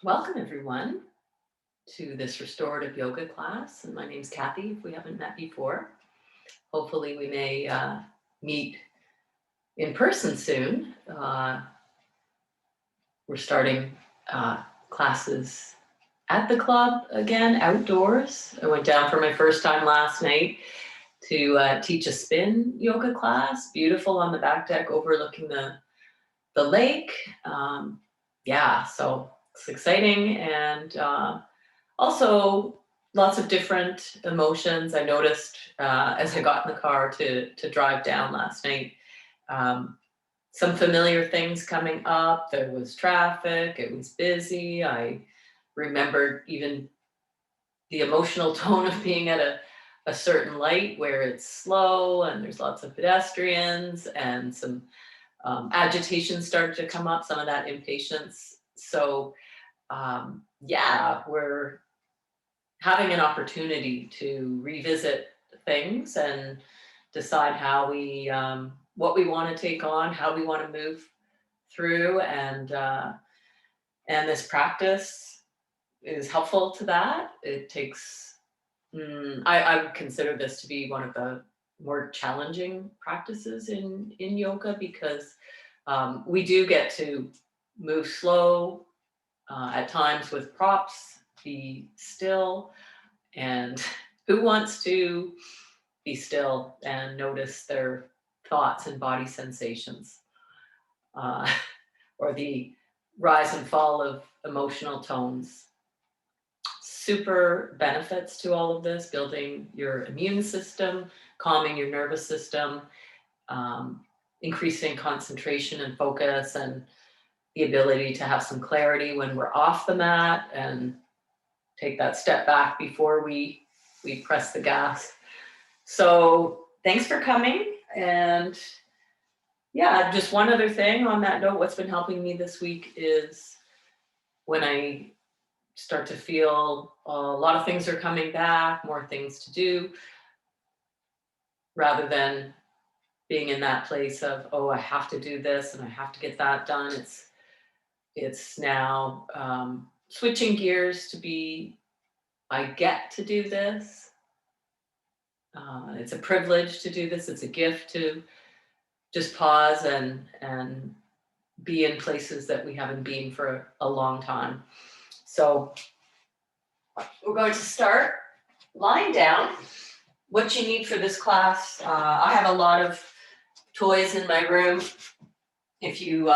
Welcome, everyone, to this restorative yoga class. And my name's Kathy, if we haven't met before. Hopefully, we may meet in person soon. We're starting classes at the club again, outdoors. I went down for my first time last night to teach a spin yoga class, beautiful on the back deck overlooking the lake. Yeah, so it's exciting and also lots of different emotions. I noticed as I got in the car to drive down last night, um, some familiar things coming up. There was traffic, it was busy. I remembered even the emotional tone of being at a certain light where it's slow and there's lots of pedestrians and some agitation started to come up, some of that impatience. So yeah, we're having an opportunity to revisit things and decide how we what we want to take on, how we want to move through, and this practice is helpful to that. It takes I would consider this to be one of the more challenging practices in yoga because we do get to move slow at times with props, be still, and who wants to be still and notice their thoughts and body sensations, uh, or the rise and fall of emotional tones? Super benefits to all of this: building your immune system, calming your nervous system, um, increasing concentration and focus, and the ability to have some clarity when we're off the mat and take that step back before we press the gas. So thanks for coming. And yeah, just one other thing on that note, what's been helping me this week is when I start to feel a lot of things are coming back, more things to do, rather than being in that place of, oh, I have to do this and I have to get that done. It's now switching gears to be, I get to do this. It's a privilege to do this. It's a gift to just pause and be in places that we haven't been for a long time. So we're going to start lying down. What you need for this class, I have a lot of toys in my room. If you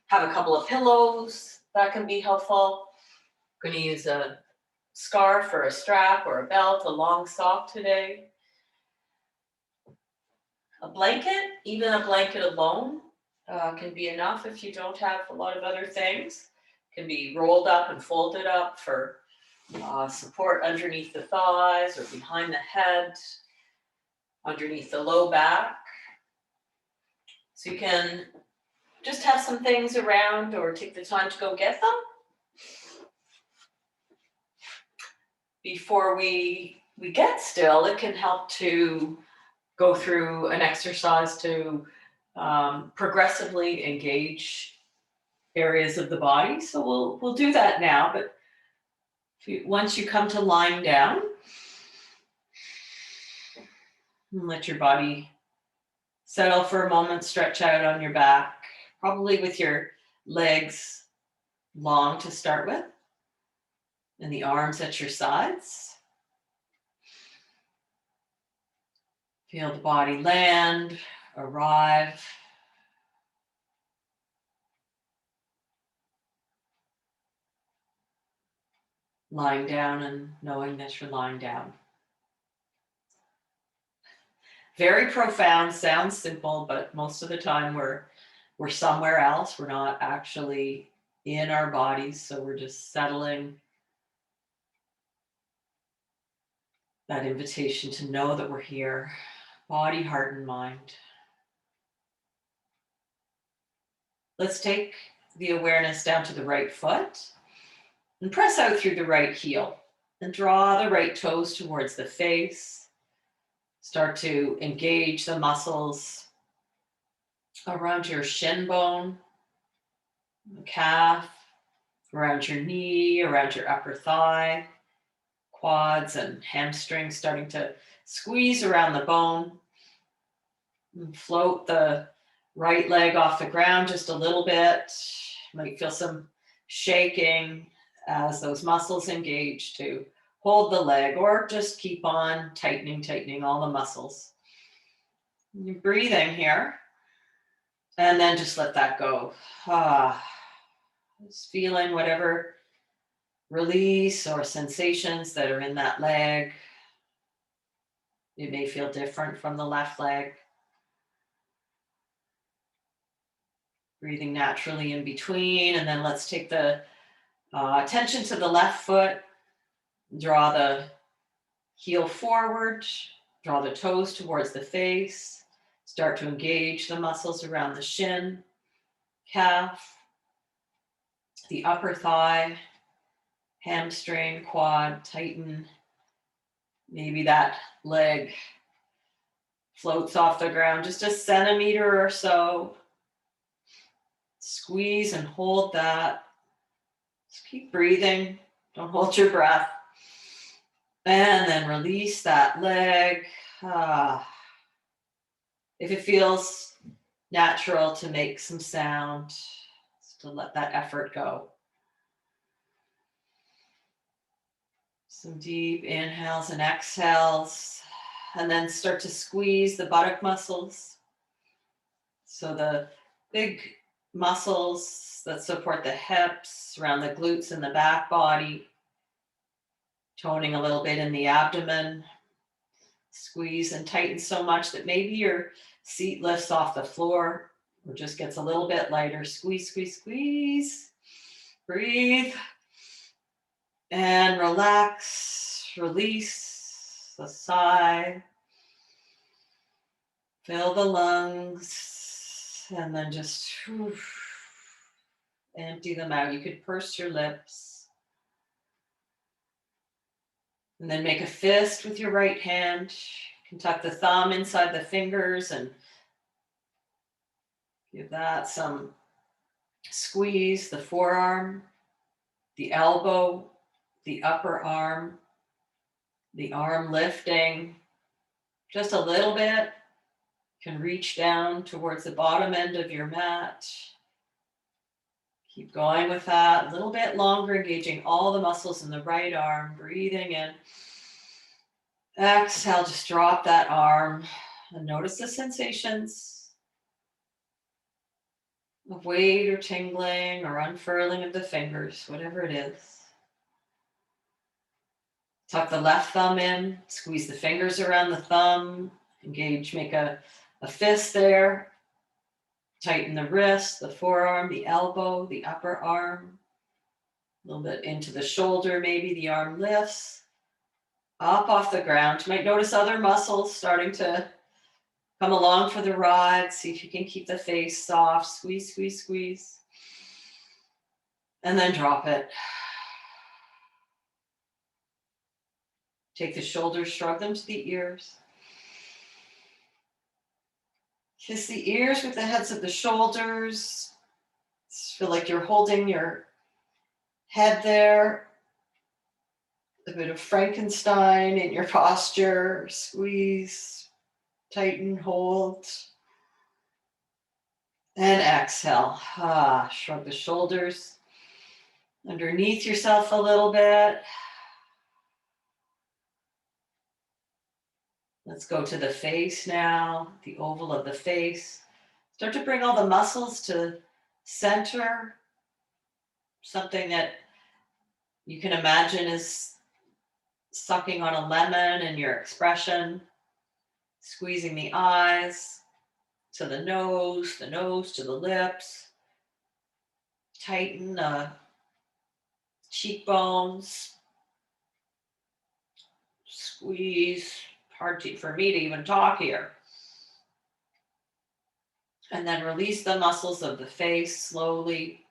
have a couple of pillows, that can be helpful. I'm going to use a scarf or a strap or a belt, a long sock today. A blanket, even a blanket alone, can be enough if you don't have a lot of other things. Can be rolled up and folded up for support underneath the thighs or behind the head, underneath the low back. So you can just have some things around or take the time to go get them. Before we get still, it can help to go through an exercise to progressively engage areas of the body. So we'll do that now. But once you come to lying down, and let your body settle for a moment, stretch out on your back, probably with your legs long to start with, and the arms at your sides. Feel the body land, arrive. Lying down and knowing that you're lying down. Very profound, sounds simple, but most of the time we're somewhere else. We're not actually in our bodies, so we're just settling. That invitation to know that we're here, body, heart, and mind. Let's take the awareness down to the right foot and press out through the right heel and draw the right toes towards the face. Start to engage the muscles around your shin bone, the calf, around your knee, around your upper thigh, quads and hamstrings, starting to squeeze around the bone. And float the right leg off the ground just a little bit. Might feel some shaking as those muscles engage to hold the leg, or just keep on tightening all the muscles. You're breathing here, and then just let that go. Just feeling whatever release or sensations that are in that leg. It may feel different from the left leg. Breathing naturally in between, and then let's take the attention to the left foot. Draw the heel forward, draw the toes towards the face. Start to engage the muscles around the shin, calf, the upper thigh, hamstring, quad, tighten. Maybe that leg floats off the ground just a centimeter or so. Squeeze and hold that. Just keep breathing. Don't hold your breath. And then release that leg. If it feels natural to make some sound, just to let that effort go. Some deep inhales and exhales, and then start to squeeze the buttock muscles. So the big muscles that support the hips, around the glutes and the back body, toning a little bit in the abdomen. Squeeze and tighten so much that maybe your seat lifts off the floor or just gets a little bit lighter. Squeeze, squeeze, squeeze. Breathe. And relax, release the sigh. Fill the lungs, and then just empty them out. You could purse your lips. And then make a fist with your right hand. You can tuck the thumb inside the fingers and give that some squeeze. The forearm, the elbow, the upper arm, the arm lifting just a little bit. You can reach down towards the bottom end of your mat. Keep going with that. A little bit longer, engaging all the muscles in the right arm. Breathing in. Exhale, just drop that arm and notice the sensations of weight or tingling or unfurling of the fingers, whatever it is. Tuck the left thumb in, squeeze the fingers around the thumb, engage, make a fist there. Tighten the wrist, the forearm, the elbow, the upper arm. A little bit into the shoulder, maybe the arm lifts. Up off the ground. You might notice other muscles starting to come along for the ride. See if you can keep the face soft. Squeeze, squeeze, squeeze. And then drop it. Take the shoulders, shrug them to the ears. Kiss the ears with the heads of the shoulders. Feel like you're holding your head there. A bit of Frankenstein in your posture. Squeeze, tighten, hold. And exhale. Shrug the shoulders underneath yourself a little bit. Let's go to the face now, the oval of the face. Start to bring all the muscles to center. Something that you can imagine is sucking on a lemon in your expression. Squeezing the eyes to the nose to the lips. Tighten the cheekbones. Squeeze. Hard for me to even talk here. And then release the muscles of the face slowly.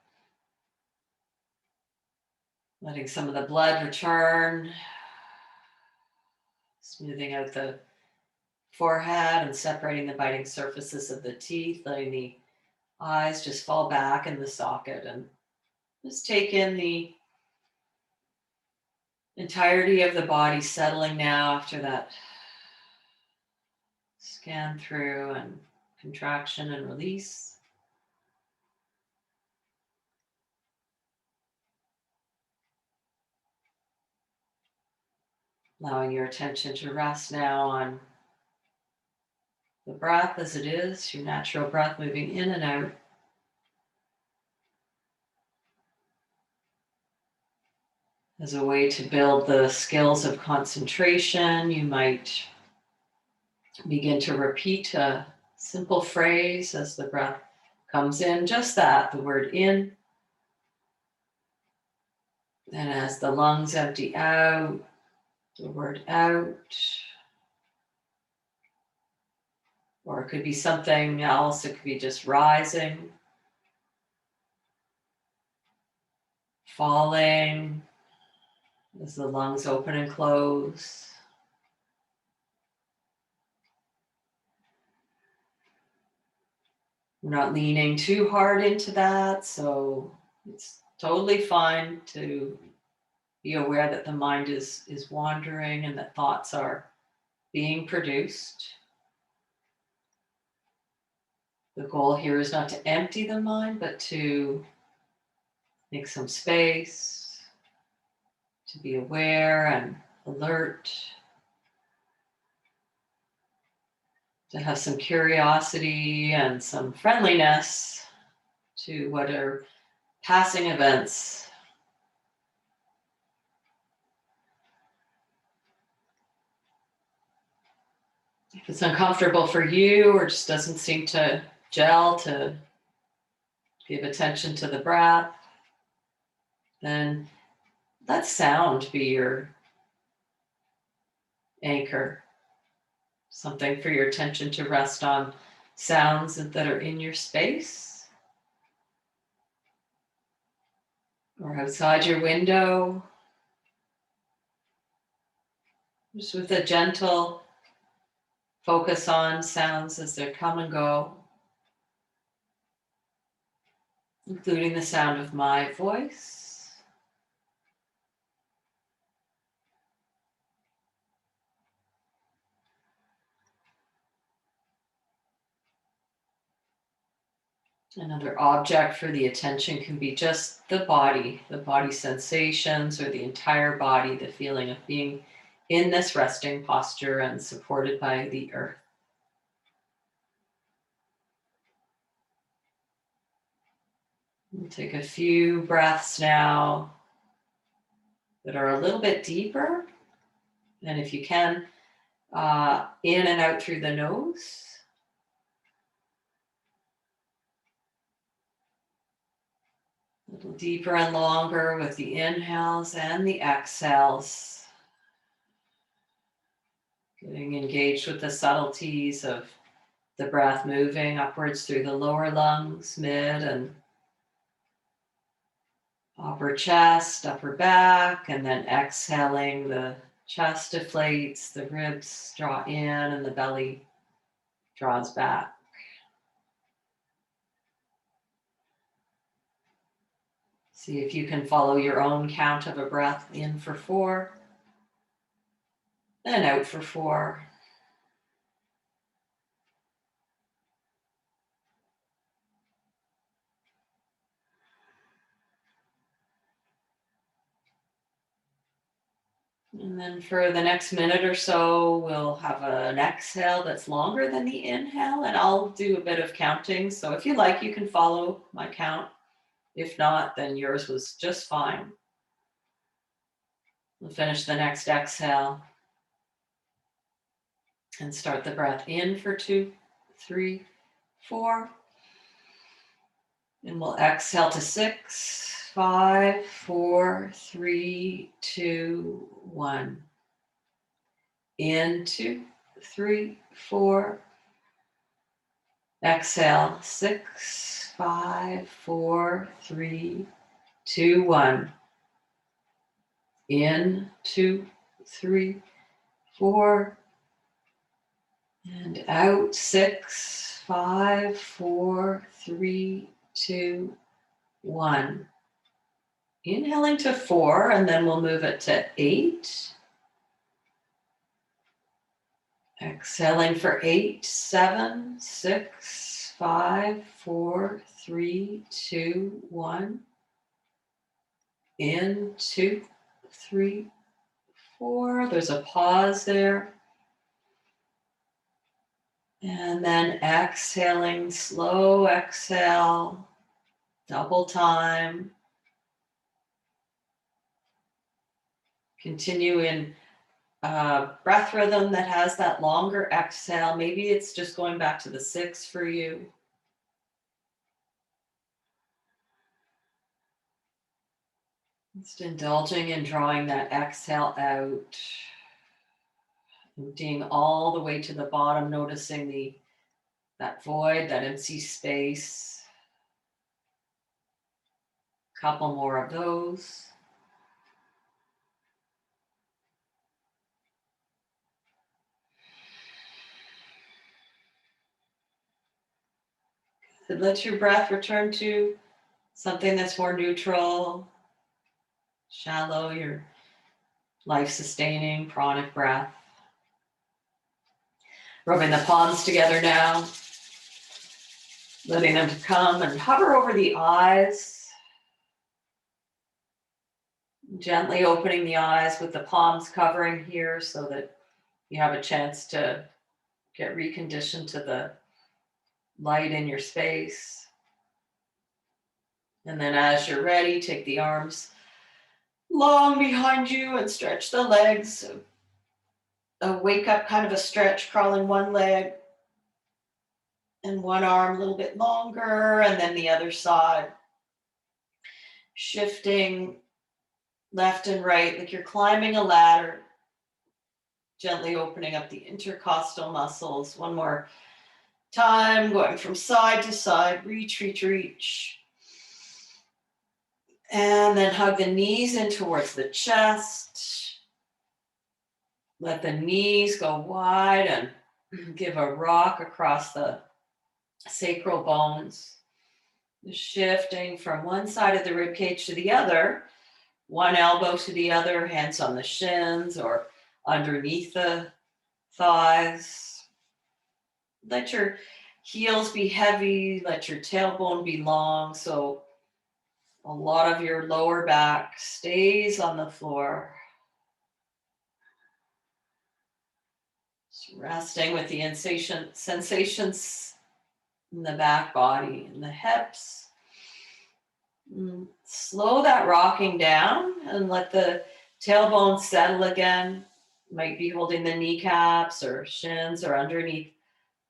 Letting some of the blood return. Smoothing out the forehead and separating the biting surfaces of the teeth. Letting the eyes just fall back in the socket and Just take in the entirety of the body settling now after that scan through and contraction and release. Allowing your attention to rest now on the breath as it is, your natural breath moving in and out. As a way to build the skills of concentration, you might begin to repeat a simple phrase as the breath comes in, just that, the word in. And as the lungs empty out, the word out. Or it could be something else, it could be just rising, falling, as the lungs open and close. We're not leaning too hard into that, so it's totally fine to be aware that the mind is wandering and that thoughts are being produced. The goal here is not to empty the mind, but to make some space, to be aware and alert, to have some curiosity and some friendliness to what are passing events. If it's uncomfortable for you or just doesn't seem to gel, to give attention to the breath, then let sound be your anchor. Something for your attention to rest on, sounds that are in your space or outside your window. Just with a gentle focus on sounds as they come and go, including the sound of my voice. Another object for the attention can be just the body sensations, or the entire body, the feeling of being in this resting posture and supported by the earth. We'll take a few breaths now that are a little bit deeper. And if you can, in and out through the nose. A little deeper and longer with the inhales and the exhales. Getting engaged with the subtleties of the breath moving upwards through the lower lungs, mid and upper chest, upper back, and then exhaling, the chest deflates, the ribs draw in, and the belly draws back. See if you can follow your own count of a breath in for 4, and out for 4. And then for the next minute or so, we'll have an exhale that's longer than the inhale, and I'll do a bit of counting. So if you like, you can follow my count. If not, then yours was just fine. We'll finish the next exhale and start the breath in for 2, 3, 4. And we'll exhale to 6, 5, 4, 3, 2, 1. In 2, 3, 4. Exhale, 6, 5, 4, 3, 2, 1. In 2, 3, 4. And out, 6, 5, 4, 3, 2, 1. Inhaling to 4, and then we'll move it to 8. Exhaling for 8, 7, 6, 5, 4, 3, 2, 1. In, 2, 3, 4. There's a pause there. And then exhaling, slow exhale, double time. Continue in breath rhythm that has that longer exhale. Maybe it's just going back to the 6 for you. Just indulging in drawing that exhale out. Emptying all the way to the bottom, noticing that void, that empty space. Couple more of those. And let your breath return to something that's more neutral, shallow, your life-sustaining pranic breath. Rubbing the palms together now, letting them come and hover over the eyes. Gently opening the eyes with the palms covering here so that you have a chance to get reconditioned to the light in your space. And then as you're ready, take the arms long behind you and stretch the legs. A wake up kind of a stretch, crawling one leg and one arm a little bit longer, and then the other side. Shifting left and right like you're climbing a ladder. Gently opening up the intercostal muscles. One more time, going from side to side. Reach, reach, reach. And then hug the knees in towards the chest. Let the knees go wide and give a rock across the sacral bones. Shifting from one side of the rib cage to the other. One elbow to the other, hands on the shins or underneath the thighs. Let your heels be heavy, let your tailbone be long, so a lot of your lower back stays on the floor. Just resting with the sensations in the back body and the hips. Slow that rocking down and let the tailbone settle again. Might be holding the kneecaps or shins or underneath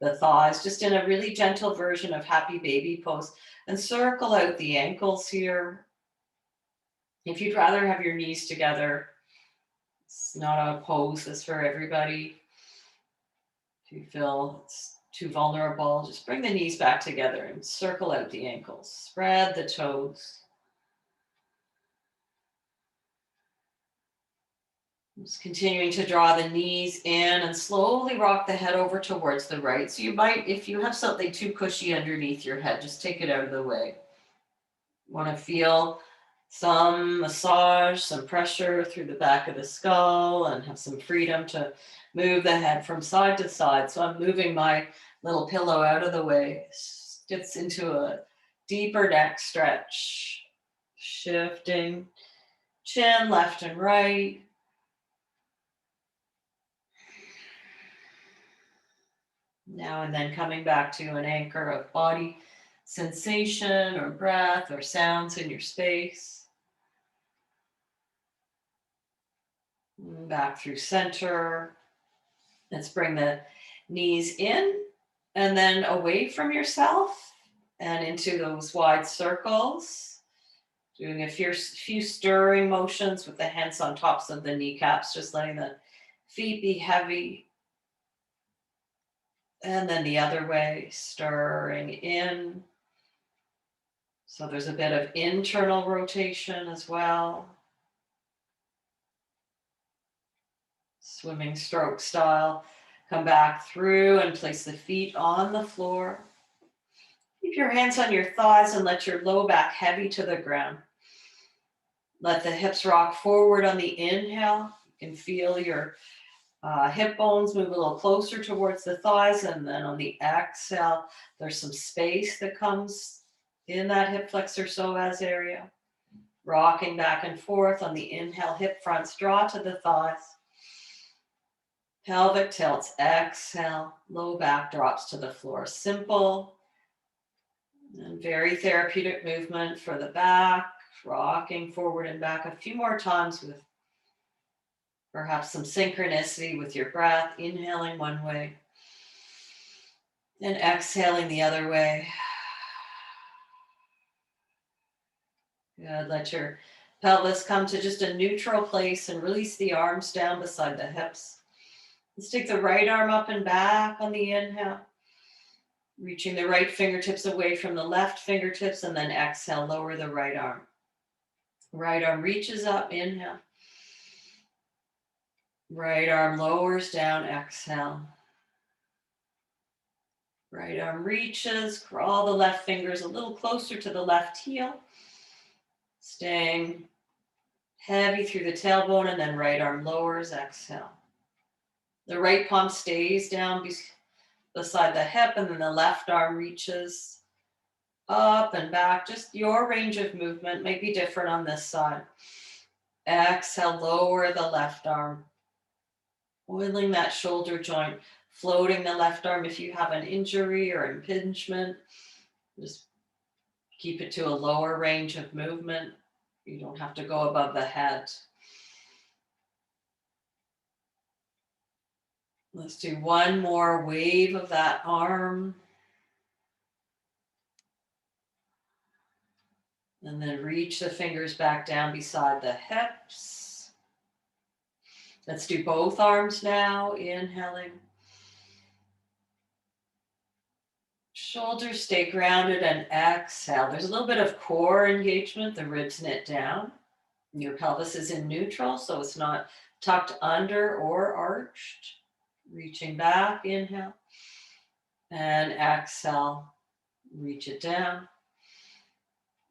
the thighs, just in a really gentle version of happy baby pose. And circle out the ankles here. If you'd rather have your knees together, it's not a pose that's for everybody. If you feel it's too vulnerable, just bring the knees back together and circle out the ankles. Spread the toes. Just continuing to draw the knees in and slowly rock the head over towards the right. So you might, if you have something too cushy underneath your head, just take it out of the way. You want to feel some massage, some pressure through the back of the skull and have some freedom to move the head from side to side. So I'm moving my little pillow out of the way. Gets into a deeper neck stretch. Shifting chin left and right. Now and then coming back to an anchor of body sensation or breath or sounds in your space. Back through center. Let's bring the knees in and then away from yourself and into those wide circles. Doing a few stirring motions with the hands on tops of the kneecaps, just letting the feet be heavy. And then the other way, stirring in. So there's a bit of internal rotation as well. Swimming stroke style. Come back through and place the feet on the floor. Keep your hands on your thighs and let your low back heavy to the ground. Let the hips rock forward on the inhale. You can feel your hip bones move a little closer towards the thighs, and then on the exhale, there's some space that comes in that hip flexor psoas area. Rocking back and forth on the inhale, hip fronts draw to the thighs. Pelvic tilts, exhale, low back drops to the floor. Simple and very therapeutic movement for the back, rocking forward and back a few more times with perhaps some synchronicity with your breath, inhaling one way and exhaling the other way. Good. Let your pelvis come to just a neutral place and release the arms down beside the hips. Let's take the right arm up and back on the inhale, reaching the right fingertips away from the left fingertips, and then exhale, lower the right arm. Right arm reaches up, inhale. Right arm lowers down, exhale. Right arm reaches, crawl the left fingers a little closer to the left heel, staying heavy through the tailbone, and then right arm lowers, exhale. The right palm stays down beside the hip, and then the left arm reaches up and back. Just your range of movement may be different on this side. Exhale, lower the left arm. Oiling that shoulder joint, floating the left arm if you have an injury or impingement. Just keep it to a lower range of movement. You don't have to go above the head. Let's do one more wave of that arm. And then reach the fingers back down beside the hips. Let's do both arms now, inhaling. Shoulders stay grounded and exhale. There's a little bit of core engagement, the ribs knit down. Your pelvis is in neutral, so it's not tucked under or arched. Reaching back, inhale. And exhale, reach it down.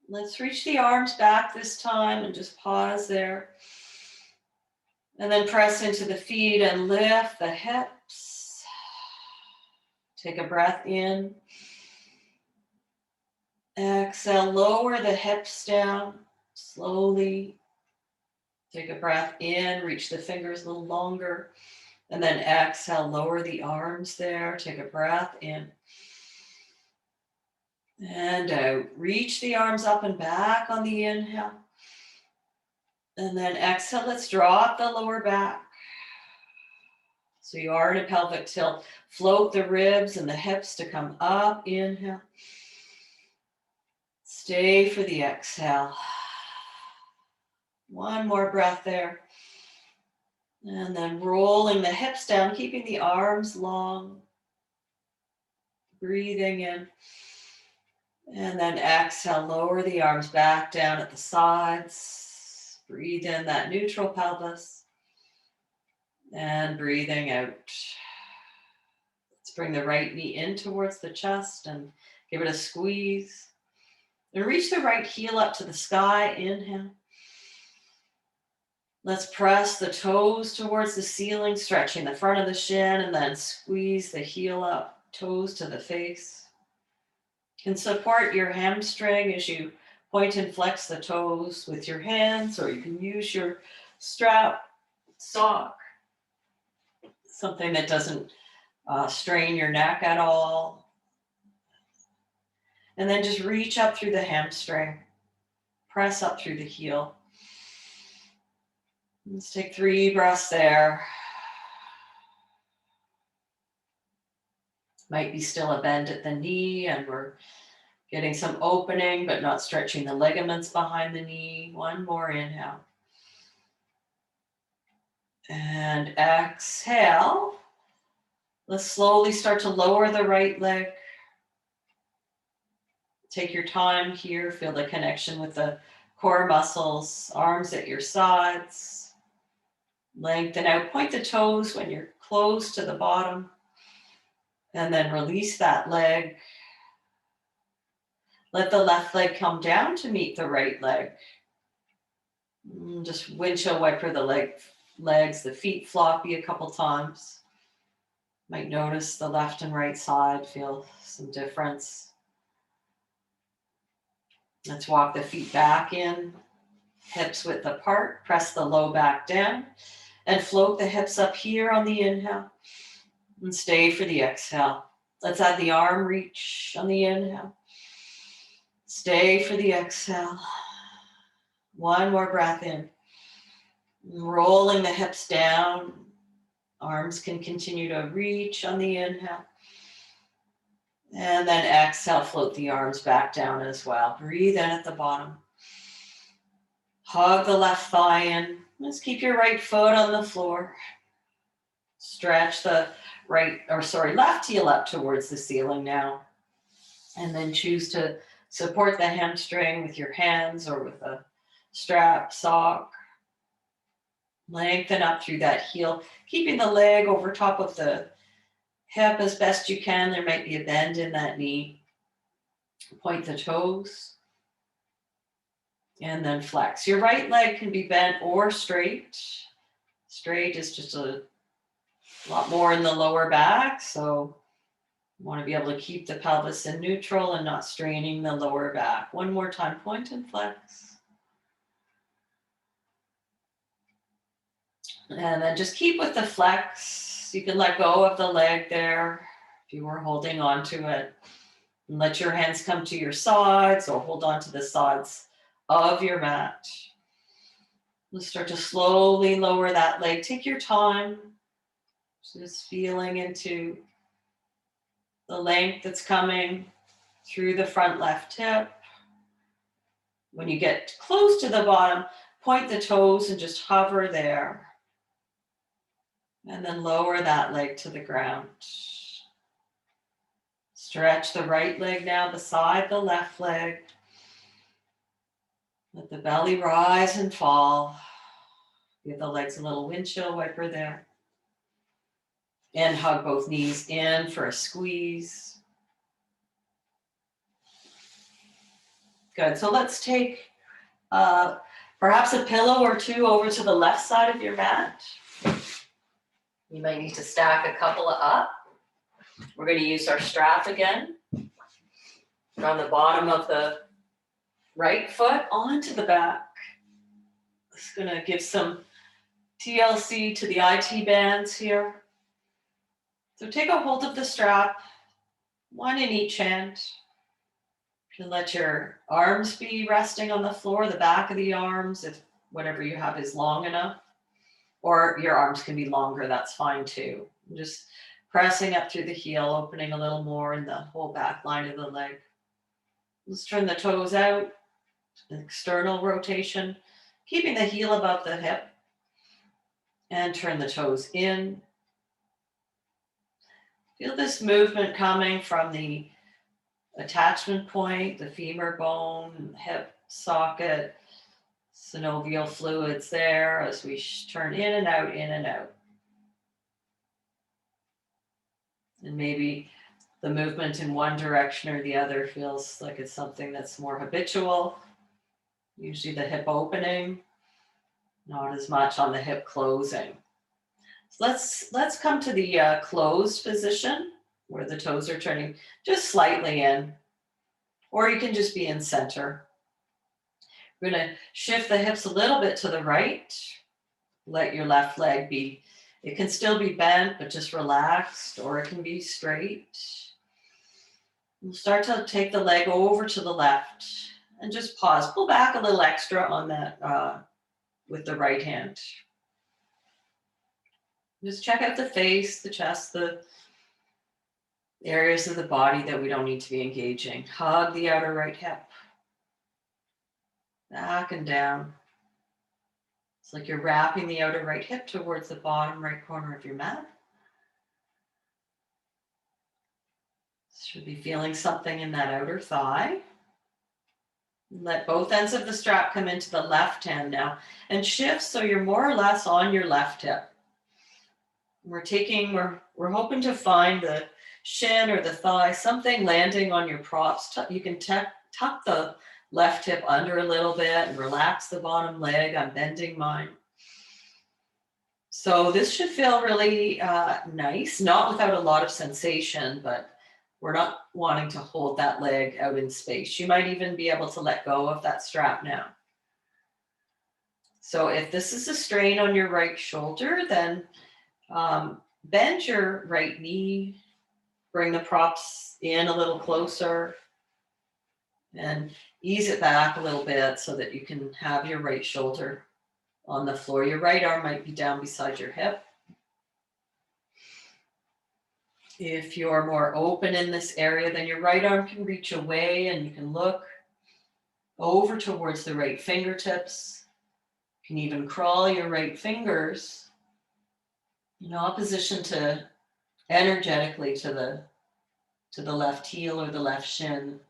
Let's reach the arms back this time and just pause there. And then press into the feet and lift the hips. Take a breath in. Exhale, lower the hips down slowly. Take a breath in, reach the fingers a little longer. And then exhale, lower the arms there. Take a breath in. And out. Reach the arms up and back on the inhale. And then exhale, let's drop the lower back. So you are in a pelvic tilt. Float the ribs and the hips to come up. Inhale. Stay for the exhale. One more breath there. And then rolling the hips down, keeping the arms long. Breathing in. And then exhale, lower the arms back down at the sides. Breathe in that neutral pelvis. And breathing out. Let's bring the right knee in towards the chest and give it a squeeze. And reach the right heel up to the sky. Inhale. Let's press the toes towards the ceiling, stretching the front of the shin, and then squeeze the heel up, toes to the face. You can support your hamstring as you point and flex the toes with your hands, or you can use your strap sock, something that doesn't strain your neck at all. And then just reach up through the hamstring, press up through the heel. Let's take 3 breaths there. Might be still a bend at the knee, and we're getting some opening, but not stretching the ligaments behind the knee. One more inhale. And exhale. Let's slowly start to lower the right leg. Take your time here. Feel the connection with the core muscles, arms at your sides. Lengthen out. Point the toes when you're close to the bottom. And then release that leg. Let the left leg come down to meet the right leg. Just windshield wiper the legs, the feet floppy a couple times. Might notice the left and right side, feel some difference. Let's walk the feet back in, hips width apart, press the low back down, and float the hips up here on the inhale, and stay for the exhale. Let's add the arm reach on the inhale. Stay for the exhale. One more breath in. Rolling the hips down. Arms can continue to reach on the inhale. And then exhale, float the arms back down as well. Breathe in at the bottom. Hug the left thigh in. Just keep your right foot on the floor. Stretch the left heel up towards the ceiling now. And then choose to support the hamstring with your hands or with a strap, sock. Lengthen up through that heel, keeping the leg over top of the hip as best you can. There might be a bend in that knee. Point the toes. And then flex. Your right leg can be bent or straight. Straight is just a lot more in the lower back, so you want to be able to keep the pelvis in neutral and not straining the lower back. One more time, point and flex. And then just keep with the flex. You can let go of the leg there if you were holding on to it. And let your hands come to your sides or hold on to the sides of your mat. Let's start to slowly lower that leg. Take your time. Just feeling into the length that's coming through the front left hip. When you get close to the bottom, point the toes and just hover there. And then lower that leg to the ground. Stretch the right leg now beside the left leg. Let the belly rise and fall. Give the legs a little windshield wiper there. And hug both knees in for a squeeze. Good. So let's take perhaps a pillow or two over to the left side of your mat. You might need to stack a couple up. We're going to use our strap again. On the bottom of the right foot onto the back. It's going to give some TLC to the IT bands here. So take a hold of the strap, one in each hand. You can let your arms be resting on the floor, the back of the arms, if whatever you have is long enough. Or your arms can be longer, that's fine too. Just pressing up through the heel, opening a little more in the whole back line of the leg. Let's turn the toes out, external rotation, keeping the heel above the hip. And turn the toes in. Feel this movement coming from the attachment point, the femur bone, hip socket, synovial fluids there as we turn in and out, in and out. And maybe the movement in one direction or the other feels like it's something that's more habitual. Usually the hip opening, not as much on the hip closing. So let's come to the closed position where the toes are turning just slightly in, or you can just be in center. We're going to shift the hips a little bit to the right. Let your left leg be, it can still be bent, but just relaxed, or it can be straight. We'll start to take the leg over to the left and just pause. Pull back a little extra on that with the right hand. Just check out the face, the chest, the areas of the body that we don't need to be engaging. Hug the outer right hip. Back and down. It's like you're wrapping the outer right hip towards the bottom right corner of your mat. Should be feeling something in that outer thigh. Let both ends of the strap come into the left hand now and shift so you're more or less on your left hip. We're hoping to find the shin or the thigh, something landing on your props. You can tuck the left hip under a little bit and relax the bottom leg. I'm bending mine. So this should feel really nice, not without a lot of sensation, but we're not wanting to hold that leg out in space. You might even be able to let go of that strap now. So if this is a strain on your right shoulder, then bend your right knee, bring the props in a little closer, and ease it back a little bit so that you can have your right shoulder on the floor. Your right arm might be down beside your hip. If you're more open in this area, then your right arm can reach away and you can look over towards the right fingertips. You can even crawl your right fingers in opposition to energetically to the left heel or the left shin.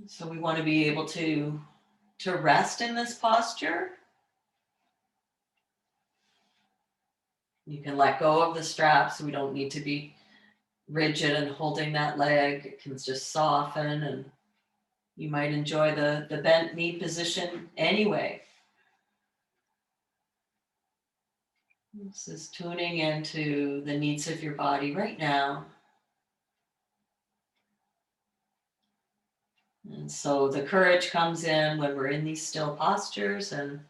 So we want to be able to rest in this posture. You can let go of the strap, so we don't need to be rigid and holding that leg. It can just soften, and you might enjoy the bent knee position anyway. This is tuning into the needs of your body right now. And so the courage comes in when we're in these still postures and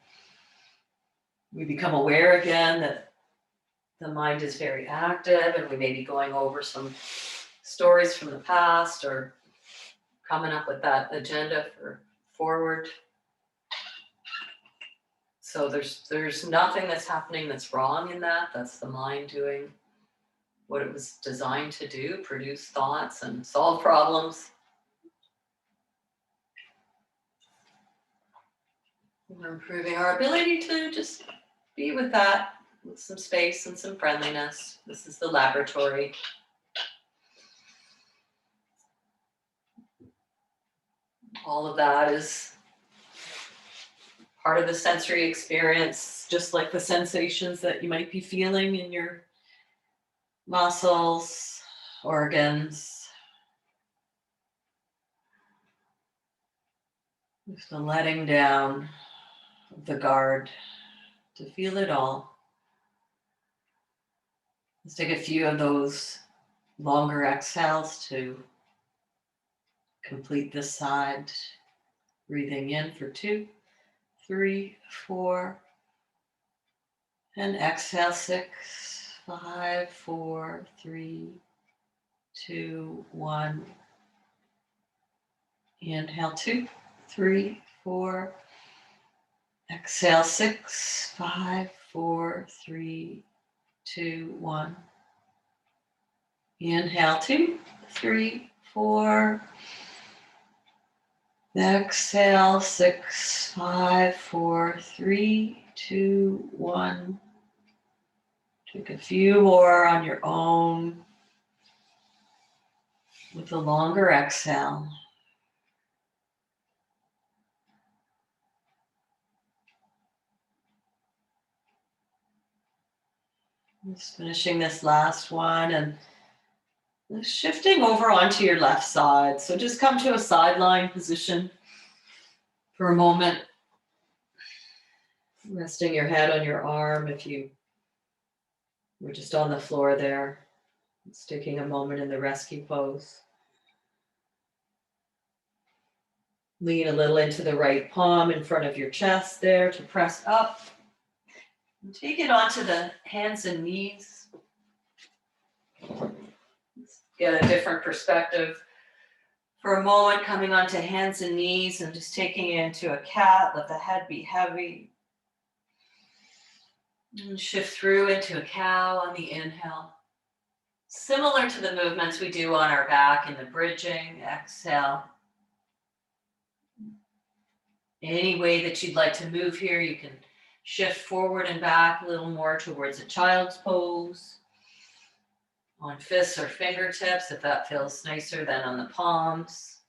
we become aware again that the mind is very active and we may be going over some stories from the past or coming up with that agenda for forward. So there's nothing that's happening that's wrong in that. That's the mind doing what it was designed to do, produce thoughts and solve problems. We're improving our ability to just be with that, with some space and some friendliness. This is the laboratory. All of that is part of the sensory experience, just like the sensations that you might be feeling in your muscles, organs. Just the letting down of the guard to feel it all. Let's take a few of those longer exhales to complete this side. Breathing in for 2, 3, 4. And exhale 6, 5, 4, 3, 2, 1. Inhale 2, 3, 4. Exhale 6, 5, 4, 3, 2, 1. Inhale 2, 3, 4. Exhale 6, 5, 4, 3, 2, 1. Take a few more on your own with a longer exhale. Just finishing this last one and shifting over onto your left side. So just come to a sideline position for a moment. Resting your head on your arm if you were just on the floor there. Just taking a moment in the rescue pose. Lean a little into the right palm in front of your chest there to press up. And take it onto the hands and knees. Get a different perspective. For a moment, coming onto hands and knees and just taking it into a cat. Let the head be heavy. And shift through into a cow on the inhale. Similar to the movements we do on our back in the bridging. Exhale. Any way that you'd like to move here, you can shift forward and back a little more towards a child's pose. On fists or fingertips, if that feels nicer than on the palms.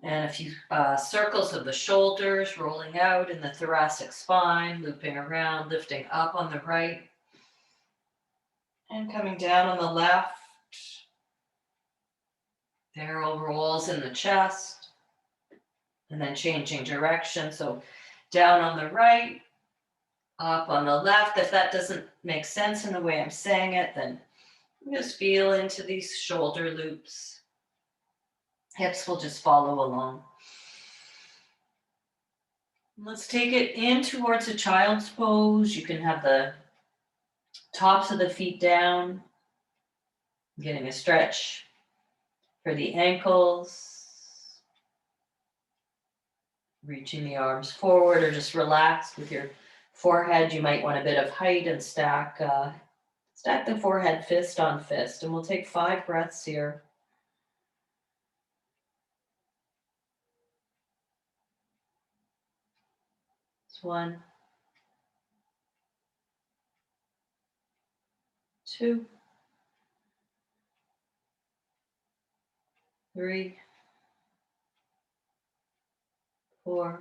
And a few circles of the shoulders rolling out in the thoracic spine, looping around, lifting up on the right. And coming down on the left. Barrel rolls in the chest, and then changing direction. So down on the right, up on the left. If that doesn't make sense in the way I'm saying it, then just feel into these shoulder loops. Hips will just follow along. Let's take it in towards a child's pose. You can have the tops of the feet down, getting a stretch for the ankles, reaching the arms forward, or just relax with your forehead. You might want a bit of height and stack the forehead fist on fist. And we'll take 5 breaths here. It's 1, 2, 3, 4,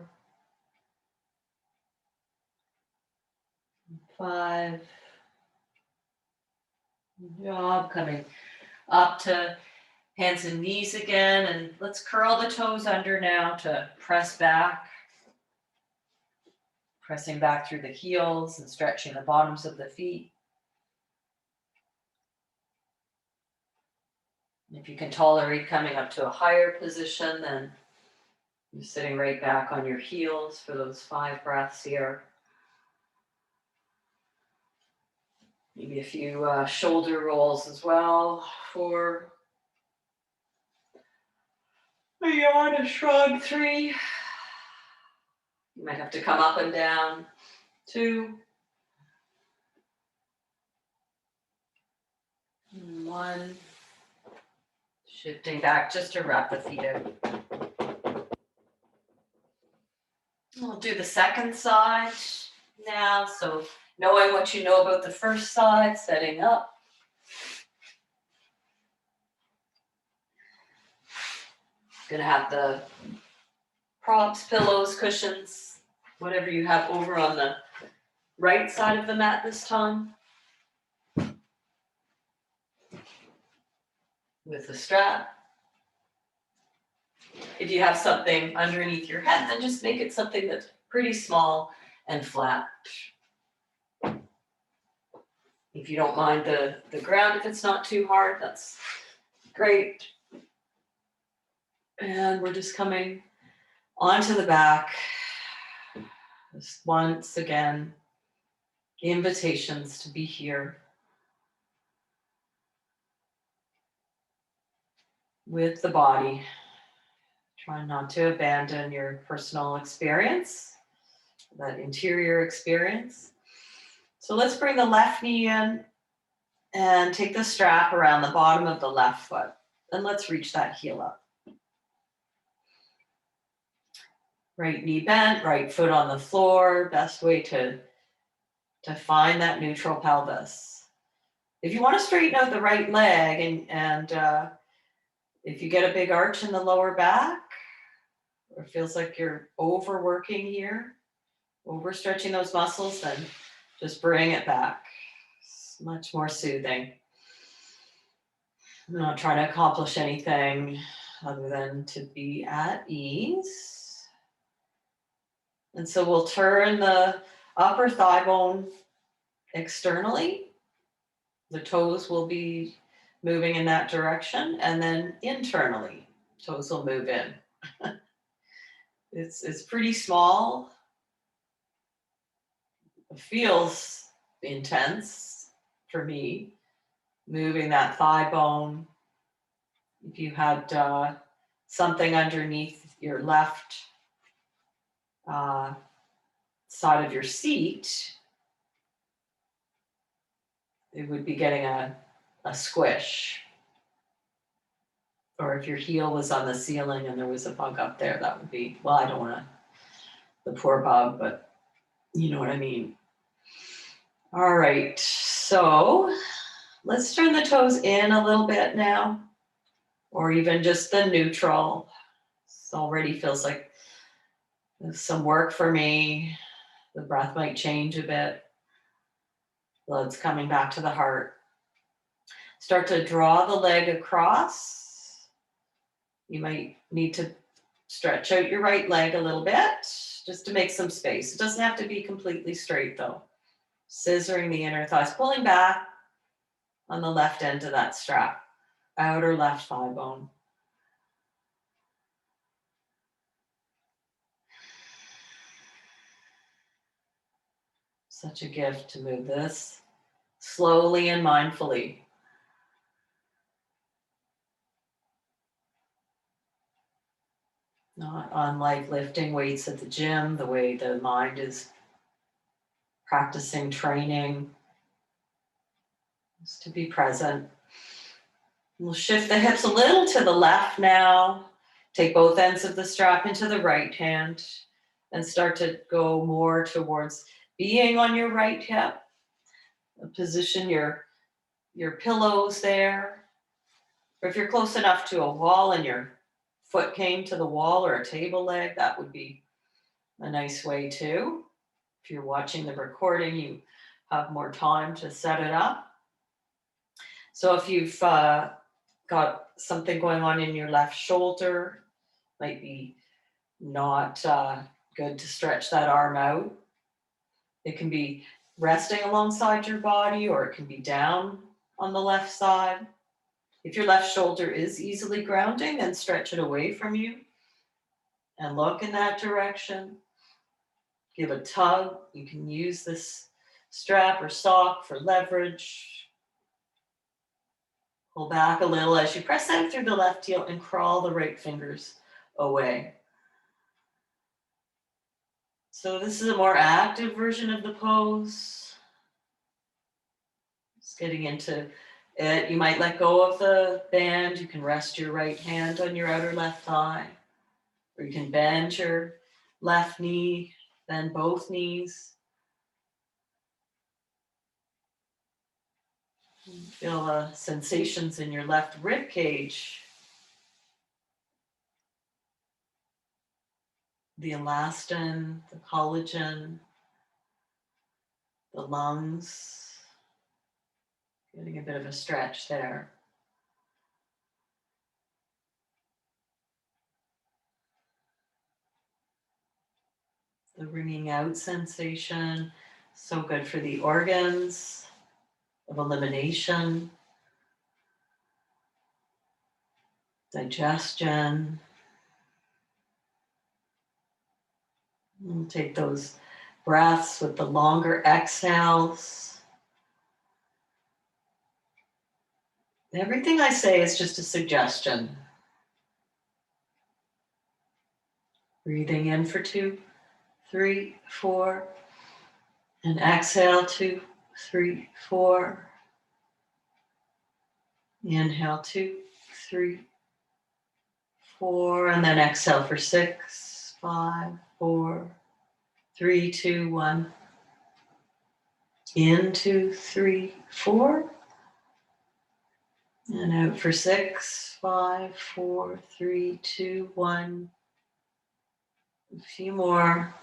5. Good job. Coming up to hands and knees again, and let's curl the toes under now to press back. Pressing back through the heels and stretching the bottoms of the feet. If you can tolerate coming up to a higher position, then you're sitting right back on your heels for those 5 breaths here. Maybe a few shoulder rolls as well for a yawn, a shrug, 3. You might have to come up and down, 2. And 1. Shifting back just to wrap the feet out. We'll do the second side now. So knowing what you know about the first side, setting up. Gonna have the props, pillows, cushions, whatever you have over on the right side of the mat this time. With the strap. If you have something underneath your head, then just make it something that's pretty small and flat. If you don't mind the ground, if it's not too hard, that's great. And we're just coming onto the back. Just once again, invitations to be here with the body. Try not to abandon your personal experience, that interior experience. So let's bring the left knee in and take the strap around the bottom of the left foot. And let's reach that heel up. Right knee bent, right foot on the floor. Best way to find that neutral pelvis. If you want to straighten out the right leg and if you get a big arch in the lower back, or it feels like you're overworking here, overstretching those muscles, then just bring it back. It's much more soothing. I'm not trying to accomplish anything other than to be at ease. And so we'll turn the upper thigh bone externally. The toes will be moving in that direction, and then internally, toes will move in. It's pretty small. It feels intense for me, moving that thigh bone. If you had something underneath your left side of your seat, it would be getting a squish. Or if your heel was on the ceiling and there was a bug up there, that would be, well, I don't want the poor bug, but you know what I mean. All right, so let's turn the toes in a little bit now, or even just the neutral. This already feels like there's some work for me. The breath might change a bit. Blood's coming back to the heart. Start to draw the leg across. You might need to stretch out your right leg a little bit just to make some space. It doesn't have to be completely straight though. Scissoring the inner thighs, pulling back on the left end of that strap, outer left thigh bone. Such a gift to move this slowly and mindfully. Not unlike lifting weights at the gym, the way the mind is practicing training is to be present. We'll shift the hips a little to the left now. Take both ends of the strap into the right hand and start to go more towards being on your right hip. Position your pillows there. Or if you're close enough to a wall and your foot came to the wall or a table leg, that would be a nice way too. If you're watching the recording, you have more time to set it up. So if you've got something going on in your left shoulder, might be not good to stretch that arm out. It can be resting alongside your body, or it can be down on the left side. If your left shoulder is easily grounding, then stretch it away from you and look in that direction. Give a tug. You can use this strap or sock for leverage. Pull back a little as you press out through the left heel and crawl the right fingers away. So this is a more active version of the pose. Just getting into it. You might let go of the band. You can rest your right hand on your outer left thigh, or you can bend your left knee, bend both knees. Feel the sensations in your left rib cage. The elastin, the collagen, the lungs. Getting a bit of a stretch there. The wringing out sensation, so good for the organs of elimination, digestion. We'll take those breaths with the longer exhales. Everything I say is just a suggestion. Breathing in for 2, 3, 4, and exhale 2, 3, 4. Inhale 2, 3, 4, and then exhale for 6, 5, 4, 3, 2, 1. In 2, 3, 4. And out for 6, 5, 4, 3, 2, 1. A few more.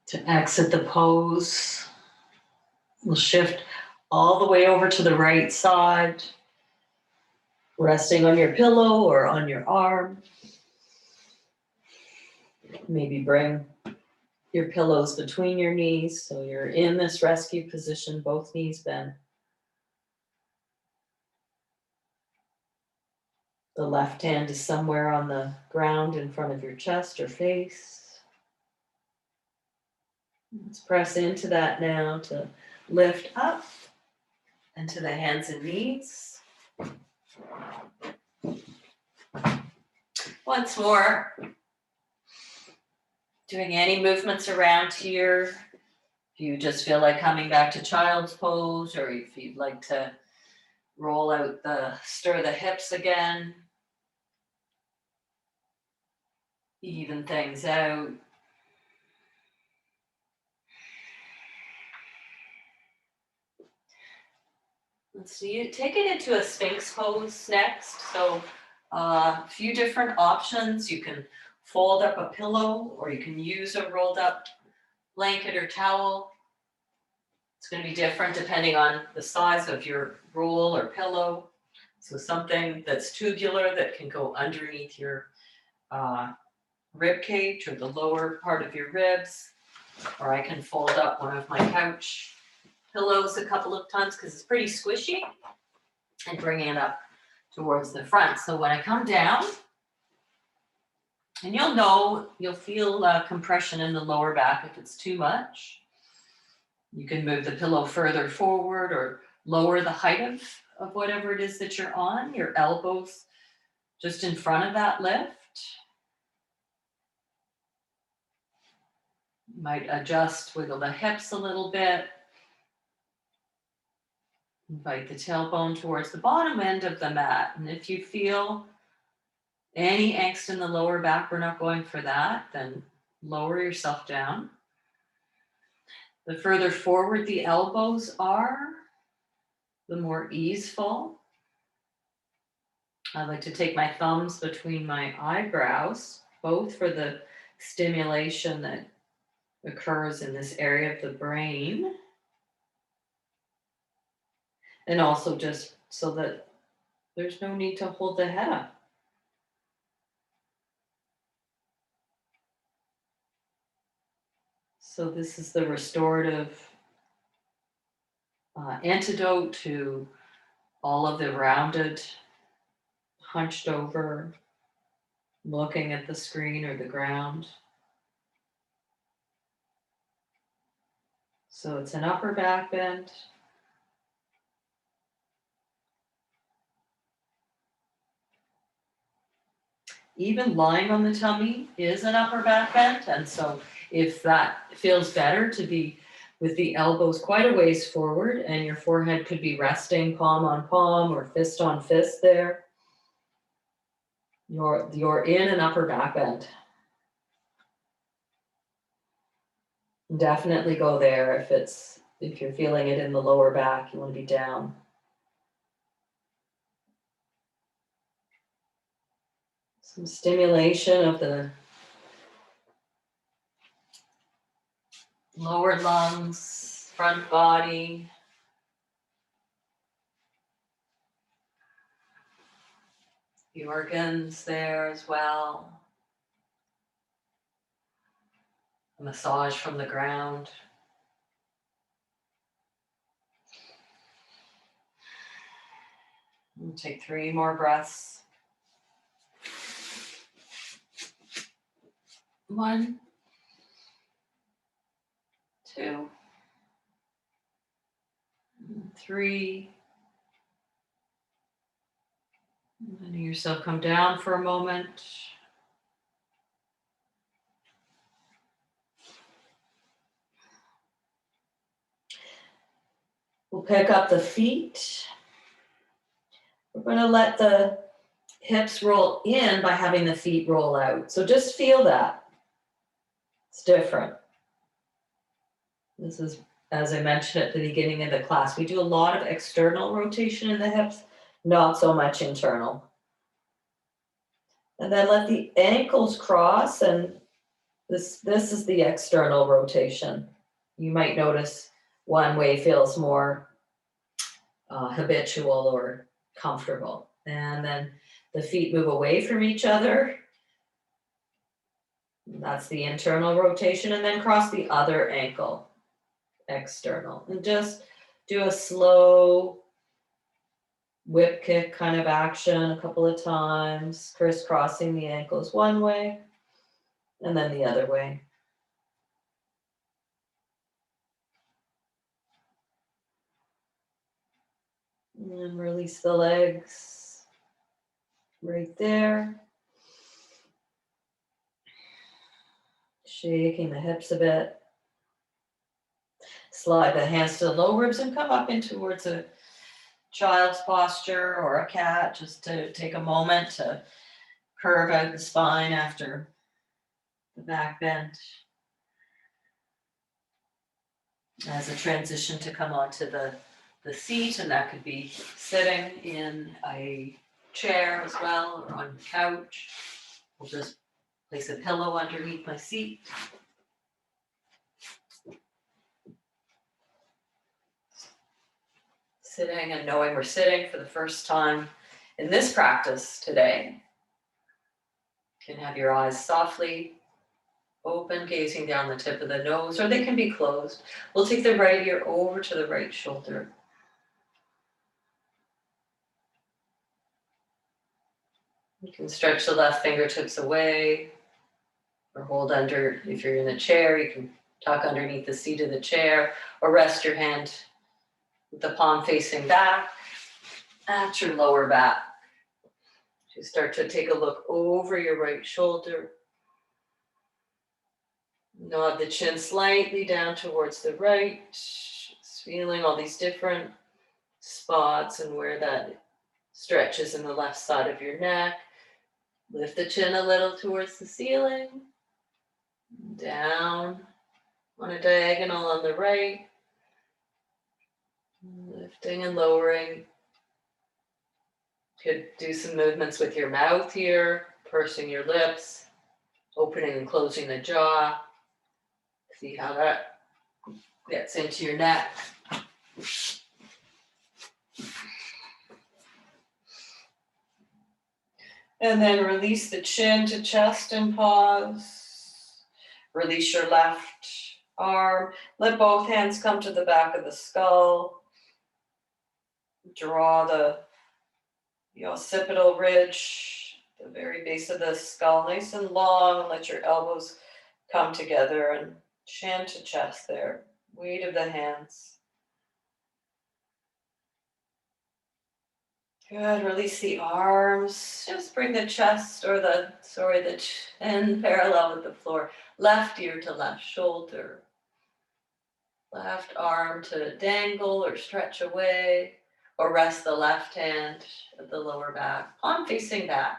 To exit the pose, we'll shift all the way over to the right side, resting on your pillow or on your arm. Maybe bring your pillows between your knees so you're in this rescue position, both knees bent. The left hand is somewhere on the ground in front of your chest or face. Let's press into that now to lift up into the hands and knees. Once more, doing any movements around here. If you just feel like coming back to child's pose, or if you'd like to roll out stir the hips again, even things out. Let's see, take it into a Sphinx pose next. So A few different options. You can fold up a pillow, or you can use a rolled up blanket or towel. It's going to be different depending on the size of your roll or pillow. So something that's tubular that can go underneath your rib cage or the lower part of your ribs. Or I can fold up one of my couch pillows a couple of times because it's pretty squishy, and bring it up towards the front. So when I come down, and you'll feel compression in the lower back if it's too much. You can move the pillow further forward or lower the height of whatever it is that you're on, your elbows just in front of that lift. You might adjust, wiggle the hips a little bit. Invite the tailbone towards the bottom end of the mat. And if you feel any angst in the lower back, we're not going for that, then lower yourself down. The further forward the elbows are, the more easeful. I like to take my thumbs between my eyebrows, both for the stimulation that occurs in this area of the brain, and also just so that there's no need to hold the head up. So this is the restorative antidote to all of the rounded, hunched over, looking at the screen or the ground. So it's an upper back bend. Even lying on the tummy is an upper back bend. And so if that feels better to be with the elbows quite a ways forward and your forehead could be resting palm on palm or fist on fist there, you're in an upper back bend. Definitely go there if you're feeling it in the lower back, you want to be down. Some stimulation of the lower lungs, front body. The organs there as well. A massage from the ground. We'll take 3 more breaths. 1, 2, 3. Letting yourself come down for a moment. We'll pick up the feet. We're going to let the hips roll in by having the feet roll out. So just feel that. It's different. This is, as I mentioned at the beginning of the class, we do a lot of external rotation in the hips, not so much internal. And then let the ankles cross, and this is the external rotation. You might notice one way feels more habitual or comfortable. And then the feet move away from each other. That's the internal rotation, and then cross the other ankle, external. And just do a slow whip kick kind of action a couple of times, crisscrossing the ankles one way and then the other way. And release the legs right there. Shaking the hips a bit. Slide the hands to the low ribs and come up in towards a child's posture or a cat, just to take a moment to curve out the spine after the back bend. As a transition to come onto the seat, and that could be sitting in a chair as well, or on the couch. We'll just place a pillow underneath my seat. Sitting and knowing we're sitting for the first time in this practice today. You can have your eyes softly open, gazing down the tip of the nose, or they can be closed. We'll take the right ear over to the right shoulder. You can stretch the left fingertips away or hold under. If you're in a chair, you can tuck underneath the seat of the chair or rest your hand with the palm facing back at your lower back. You start to take a look over your right shoulder. Nod the chin slightly down towards the right. Just feeling all these different spots and where that stretches in the left side of your neck. Lift the chin a little towards the ceiling. Down on a diagonal on the right. Lifting and lowering. Could do some movements with your mouth here, pursing your lips, opening and closing the jaw. See how that gets into your neck. And then release the chin to chest and pause. Release your left arm. Let both hands come to the back of the skull. Draw the occipital ridge, the very base of the skull, nice and long, and let your elbows come together and chin to chest there. Weight of the hands. Good. Release the arms. Just bring the chest or the chin parallel with the floor. Left ear to left shoulder. Left arm to dangle or stretch away. Or rest the left hand at the lower back, palm facing back.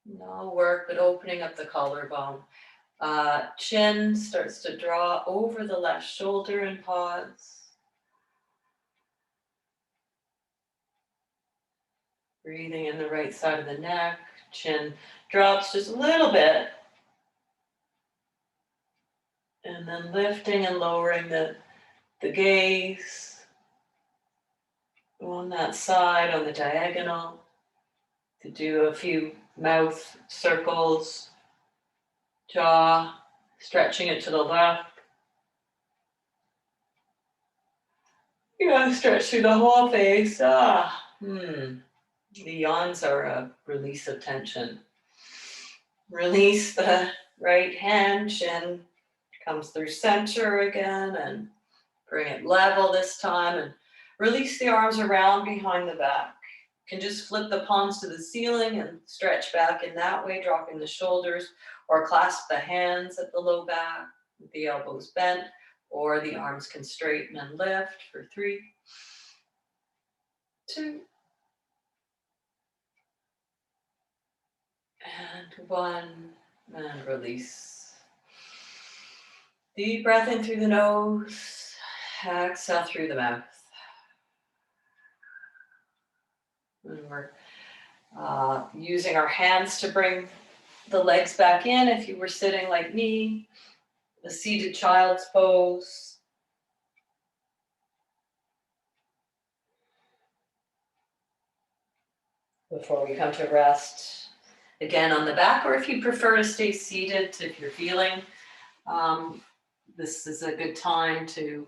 No work, but opening up the collarbone. Chin starts to draw over the left shoulder and pause. Breathing in the right side of the neck. Chin drops just a little bit. And then lifting and lowering the gaze. On that side, on the diagonal, to do a few mouth circles, jaw, stretching it to the left. You gotta stretch through the whole face. The yawns are a release of tension. Release the right hand, chin comes through center again, and bring it level this time, and release the arms around behind the back. You can just flip the palms to the ceiling and stretch back in that way, dropping the shoulders, or clasp the hands at the low back with the elbows bent, or the arms can straighten and lift for 3, 2, and 1, and release. Deep breath in through the nose, exhale through the mouth. And we're using our hands to bring the legs back in. If you were sitting like me, the seated child's pose. Before we come to rest, again on the back, or if you prefer to stay seated, if you're feeling, this is a good time to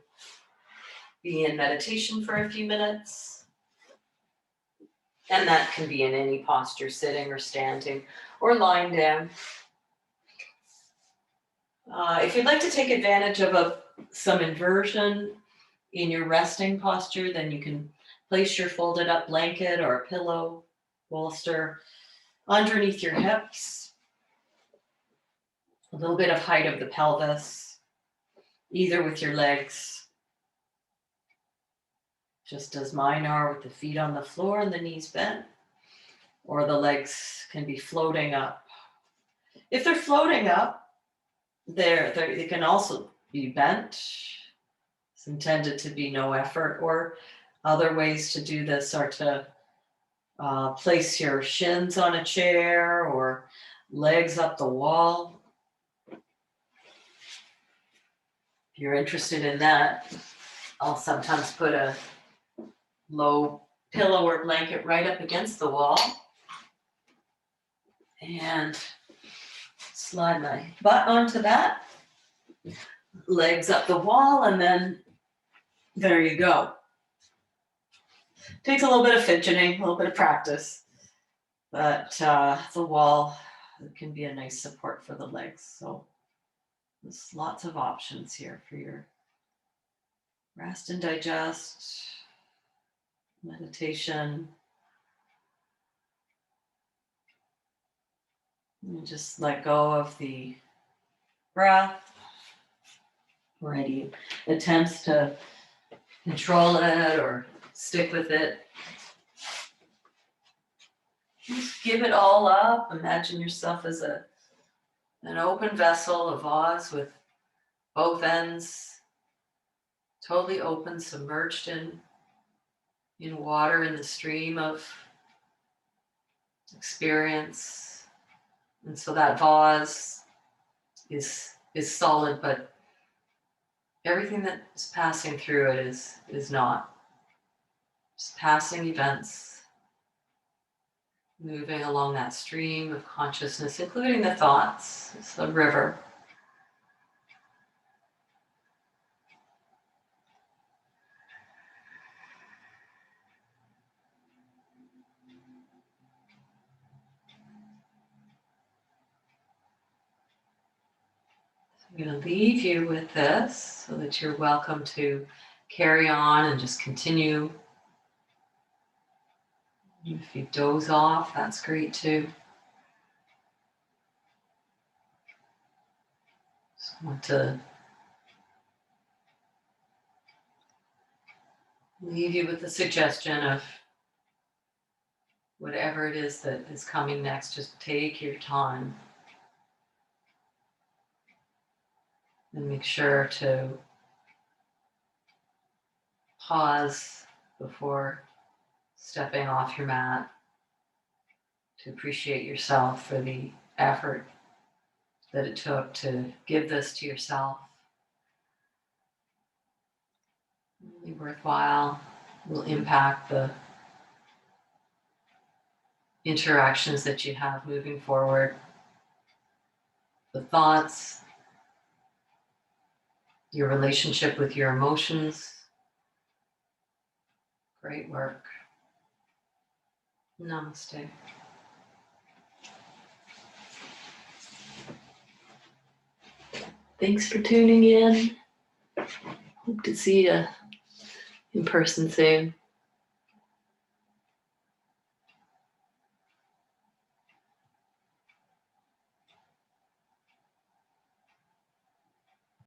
be in meditation for a few minutes. And that can be in any posture, sitting or standing or lying down. If you'd like to take advantage of some inversion in your resting posture, then you can place your folded up blanket or a pillow, bolster underneath your hips. A little bit of height of the pelvis, either with your legs, just as mine are, with the feet on the floor and the knees bent, or the legs can be floating up. If they're floating up, they can also be bent. It's intended to be no effort, or other ways to do this are to Place your shins on a chair or legs up the wall. If you're interested in that, I'll sometimes put a low pillow or blanket right up against the wall and slide my butt onto that, legs up the wall, and then there you go. Takes a little bit of fidgeting, a little bit of practice, but the wall can be a nice support for the legs. So there's lots of options here for your rest and digest, meditation. And just let go of the breath or any attempts to control it or stick with it. Just give it all up. Imagine yourself as an open vessel, a vase with both ends totally open, submerged in water, in the stream of experience. And so that vase is solid, but everything that is passing through it is not. Just passing events, moving along that stream of consciousness, including the thoughts. It's the river. I'm going to leave you with this so that you're welcome to carry on and just continue. If you doze off, that's great too. Just want to leave you with the suggestion of whatever it is that is coming next, just take your time and make sure to pause before stepping off your mat, to appreciate yourself for the effort that it took to give this to yourself. Really worthwhile, will impact the interactions that you have moving forward, the thoughts, your relationship with your emotions. Great work. Namaste. Thanks for tuning in. Hope to see you in person soon.